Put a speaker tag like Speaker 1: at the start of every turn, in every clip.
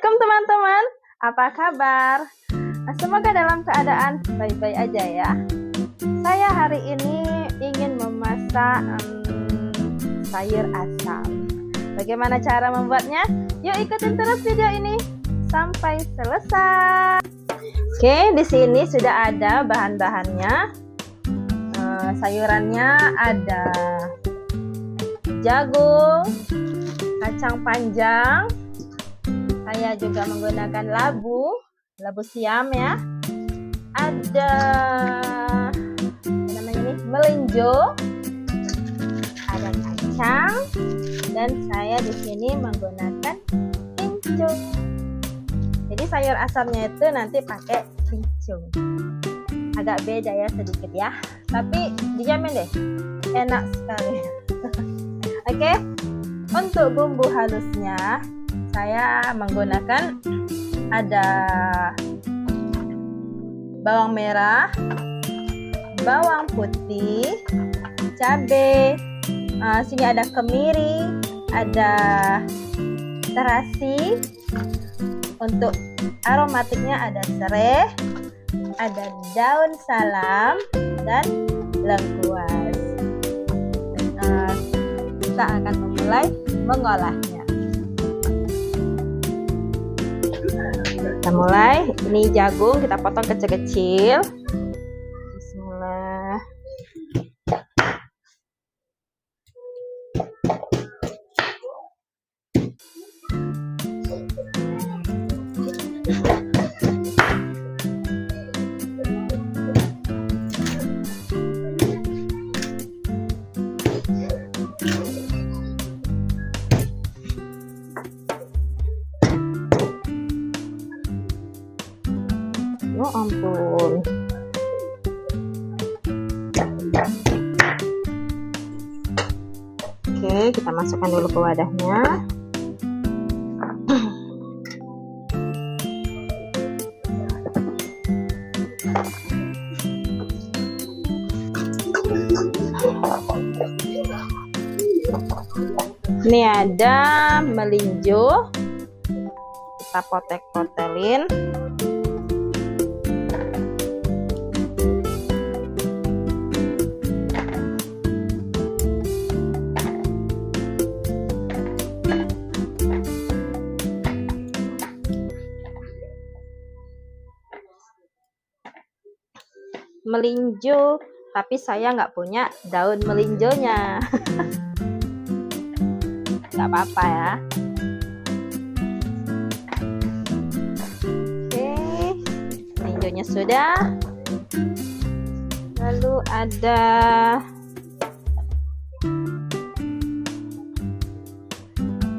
Speaker 1: Assalamualaikum teman-teman, apa kabar? Semoga dalam keadaan baik-baik aja ya. Saya hari ini ingin memasak sayur asam. Bagaimana cara membuatnya? Yuk ikutin terus video ini sampai selesai. Oke, di sini sudah ada bahan-bahannya. Sayurannya ada jagung, kacang panjang. Saya juga menggunakan labu siam ya. Ada namanya ini melinjo, ada kacang, dan saya di sini menggunakan kincung. Jadi sayur asamnya itu nanti pakai kincung. Agak beda ya sedikit ya, tapi dijamin deh enak sekali. Oke, untuk bumbu halusnya saya menggunakan ada bawang merah, bawang putih, cabai, sini ada kemiri, ada terasi. Untuk aromatiknya ada serai, ada daun salam, dan lengkuas. Kita akan memulai mengolahnya. Kita mulai, ini jagung kita potong kecil-kecil. Bismillah. Oh ampun. Oke, kita masukkan dulu ke wadahnya. Ini ada melinjo, kita potek-potelin. Melinjo, tapi saya nggak punya daun melinjonya. Nggak apa-apa ya. Oke, melinjonya sudah. Lalu ada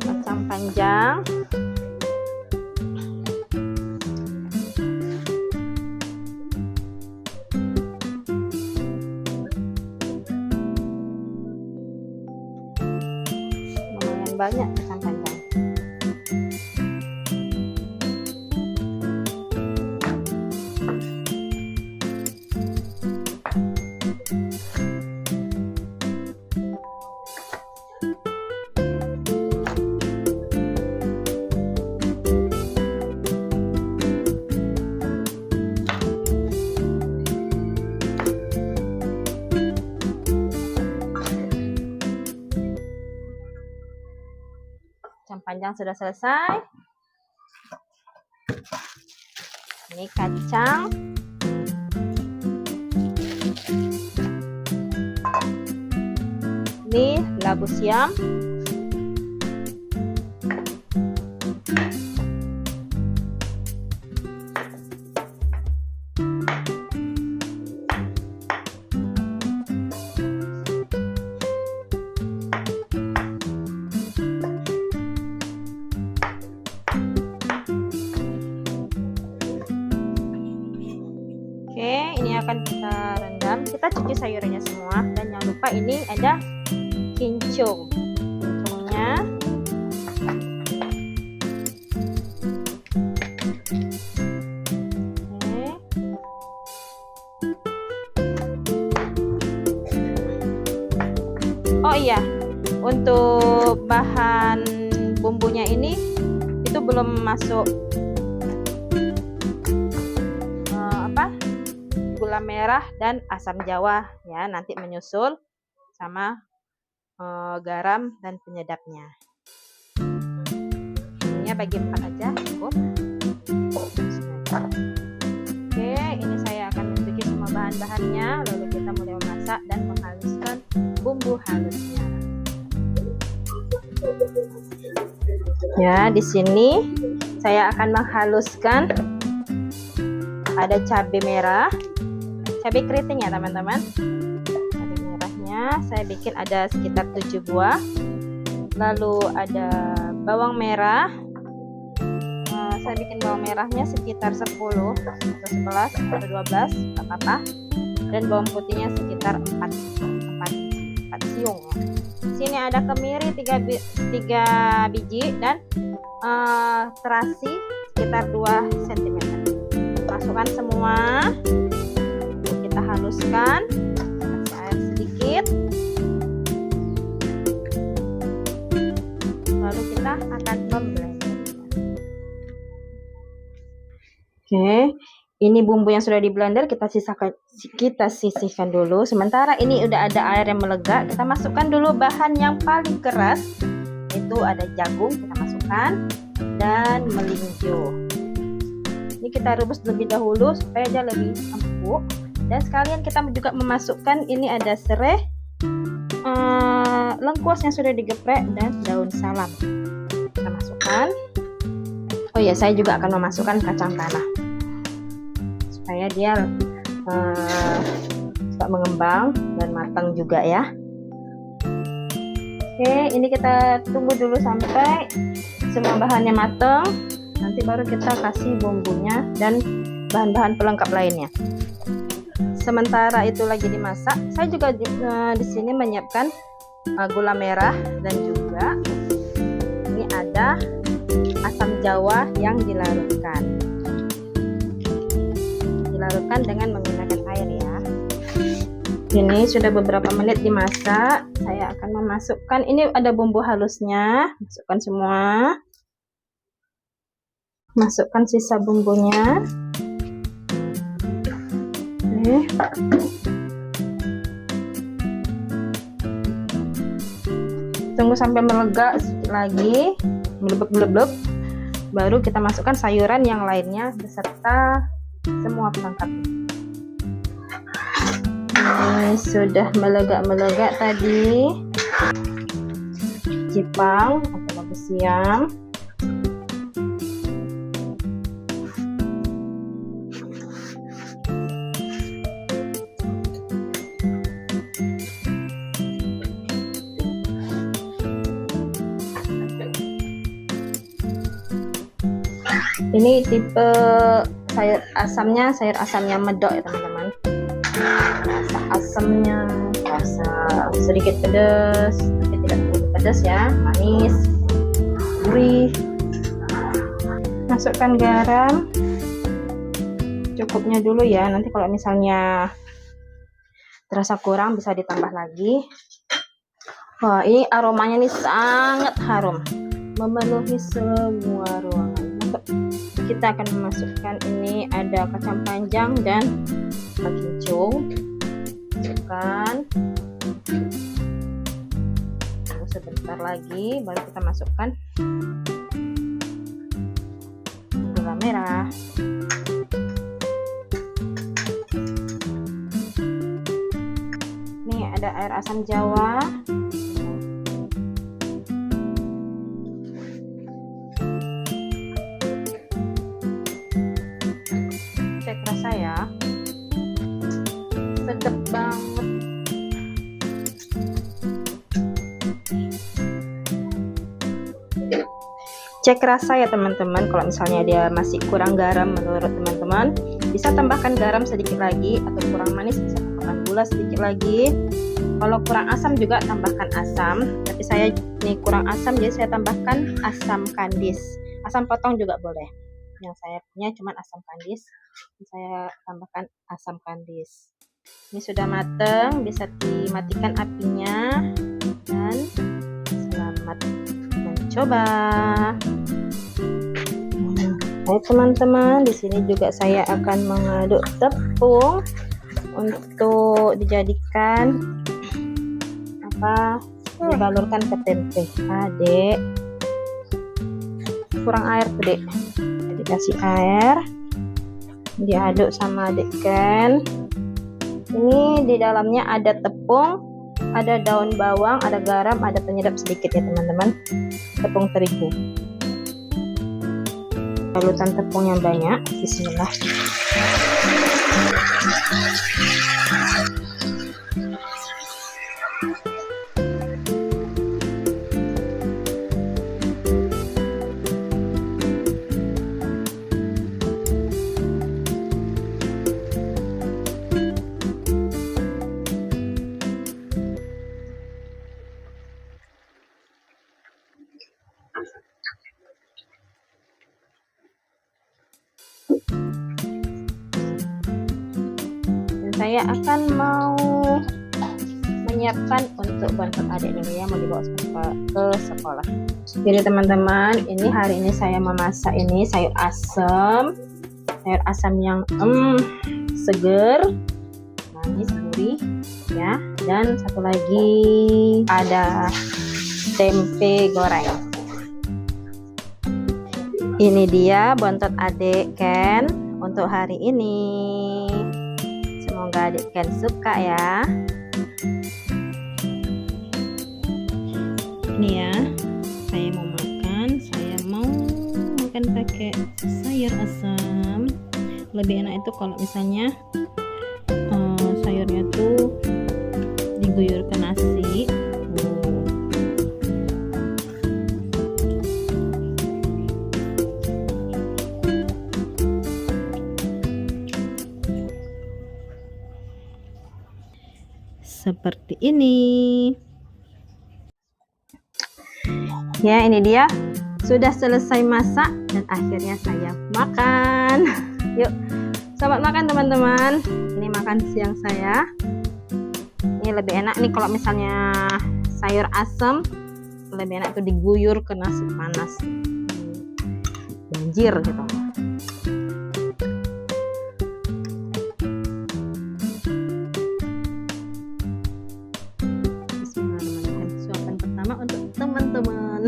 Speaker 1: kacang panjang. Banyak kacang panjang. Kacang panjang sudah selesai. Ini kacang. Ini labu siam. Oke, ini akan kita rendam. Kita cuci sayurannya semua, dan jangan lupa ini ada kincung. Kincungnya oke. Oh iya, untuk bahan bumbunya ini itu belum masuk gula merah dan asam jawa ya, nanti menyusul sama garam dan penyedapnya. Ini bagi 4 aja cukup. Oke, ini saya akan mencuci semua bahan-bahannya, lalu kita mulai memasak dan menghaluskan bumbu halusnya. Ya, di sini saya akan menghaluskan, ada cabai merah, cabai keriting ya teman-teman. Cabai merahnya saya bikin ada sekitar 7 buah. Lalu ada bawang merah, saya bikin bawang merahnya sekitar 10 atau 11 atau 12, tak apa-apa. Dan bawang putihnya sekitar 4 siung ya. Sini ada kemiri 3 biji dan terasi sekitar 2 cm. Masukkan semua, kita haluskan, kasih air sedikit, lalu kita akan memblender. Oke, ini bumbu yang sudah di blender kita sisihkan dulu. Sementara ini udah ada air yang melega, kita masukkan dulu bahan yang paling keras, itu ada jagung, kita masukkan, dan melinjo. Ini kita rebus lebih dahulu supaya dia lebih empuk. Dan sekalian kita juga memasukkan, ini ada serai, lengkuas yang sudah digeprek, dan daun salam. Kita masukkan. Oh ya, saya juga akan memasukkan kacang tanah supaya dia cepat mengembang dan matang juga ya. Oke, ini kita tunggu dulu sampai semua bahannya matang. Nanti baru kita kasih bumbunya dan bahan-bahan pelengkap lainnya. Sementara itu lagi dimasak, saya juga di sini menyiapkan gula merah dan juga ini ada asam jawa yang dilarutkan dengan menggunakan air ya. Ini sudah beberapa menit dimasak, saya akan memasukkan, ini ada bumbu halusnya, masukkan semua. Masukkan sisa bumbunya. Oke. Tunggu sampai melega sedikit lagi, melebek-melebek. Baru kita masukkan sayuran yang lainnya beserta semua pelengkap. Ini sudah melega-melega tadi. Jipang atau labu siam. Ini tipe sayur asamnya medok ya teman-teman. Rasa asamnya, rasa sedikit pedas, tapi tidak terlalu pedas ya, manis, gurih. Masukkan garam, cukupnya dulu ya. Nanti kalau misalnya terasa kurang bisa ditambah lagi. Wah, ini aromanya nih sangat harum, memenuhi semua ruangan. Kita akan memasukkan, ini ada kacang panjang dan kincung. Masukkan. Tunggu sebentar lagi, baru kita masukkan gula merah. Ini ada air asam jawa. Cek rasa ya, sedap banget. Cek rasa ya teman-teman, kalau misalnya dia masih kurang garam menurut teman-teman, bisa tambahkan garam sedikit lagi, atau kurang manis bisa tambahkan gula sedikit lagi. Kalau kurang asam juga tambahkan asam, tapi saya ini kurang asam jadi saya tambahkan asam kandis. Asam potong juga boleh. Yang saya punya cuma asam kandis, saya tambahkan asam kandis. Ini sudah matang, bisa dimatikan apinya, dan selamat mencoba. Baik teman-teman, di sini juga saya akan mengaduk tepung untuk dijadikan dibalurkan ke tempe. Adek, kurang air tuh dek, jadi kasih air, diaduk sama adik Ken. Ini di dalamnya ada tepung, ada daun bawang, ada garam, ada penyedap sedikit ya teman-teman, tepung terigu. Balutan tepung yang banyak. Bismillah. Saya akan mau menyiapkan untuk bontot adik dulu ya, mau dibawa ke sekolah. Jadi teman-teman, ini hari ini saya memasak ini sayur asam yang seger, manis, gurih ya. Dan satu lagi ada tempe goreng. Ini dia bontot adik Ken untuk hari ini. Semoga adik Ken suka ya. Ini ya, saya mau makan pakai sayur asam. Lebih enak itu kalau misalnya sayurnya tuh diguyur ke nasi. Seperti ini ya. Ini dia sudah selesai masak dan akhirnya saya makan. Yuk selamat makan teman-teman. Ini makan siang saya. Ini lebih enak nih kalau misalnya sayur asam, lebih enak tuh diguyur ke nasi panas, banjir gitu. Untuk teman-teman.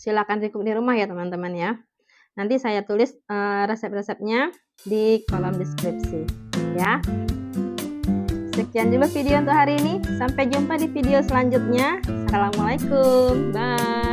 Speaker 1: Silakan cukup di rumah ya teman-teman ya. Nanti saya tulis resep-resepnya di kolom deskripsi ya. Sekian dulu video untuk hari ini. Sampai jumpa di video selanjutnya. Assalamualaikum. Bye.